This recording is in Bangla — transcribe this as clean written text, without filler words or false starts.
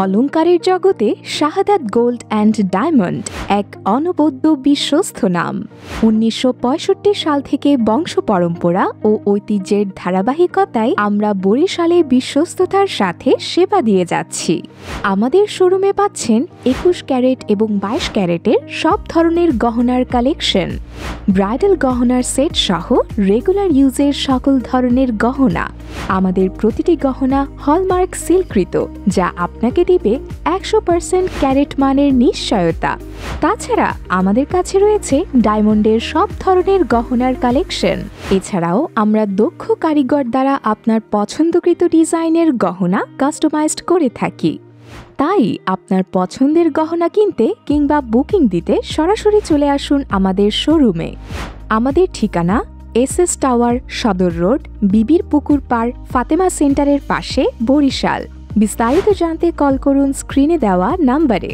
অলংকারের জগতে শাহাদাত গোল্ড অ্যান্ড ডায়মন্ড এক অনবদ্য বিশ্বস্ত নাম। ১৯৬৫ সাল থেকে বংশ পরম্পরা ও ঐতিহ্যের ধারাবাহিকতায় আমরা বরিশালে বিশ্বস্ততার সাথে সেবা দিয়ে যাচ্ছি। আমাদের শোরুমে পাচ্ছেন ২১ ক্যারেট এবং ২২ ক্যারেটের সব ধরনের গহনার কালেকশন, ব্রাইডাল গহনার সেট সহ রেগুলার ইউজের সকল ধরনের গহনা। আমাদের প্রতিটি গহনা হলমার্ক সিলকৃত, যা আপনাকে দিবে ১০০% ক্যারেট মানের নিশ্চয়তা। তাছাড়া আমাদের কাছে রয়েছে ডায়মন্ডের সব ধরনের গহনার কালেকশন। এছাড়াও আমরা দক্ষ কারিগর দ্বারা আপনার পছন্দকৃত ডিজাইনের গহনা কাস্টমাইজড করে থাকি। তাই আপনার পছন্দের গহনা কিনতে কিংবা বুকিং দিতে সরাসরি চলে আসুন আমাদের শোরুমে। আমাদের ঠিকানা SS টাওয়ার, সদর রোড, বিবির পুকুর পাড়, ফাতেমা সেন্টারের পাশে, বরিশাল। বিস্তারিত জানতে কল করুন স্ক্রিনে দেওয়া নাম্বারে।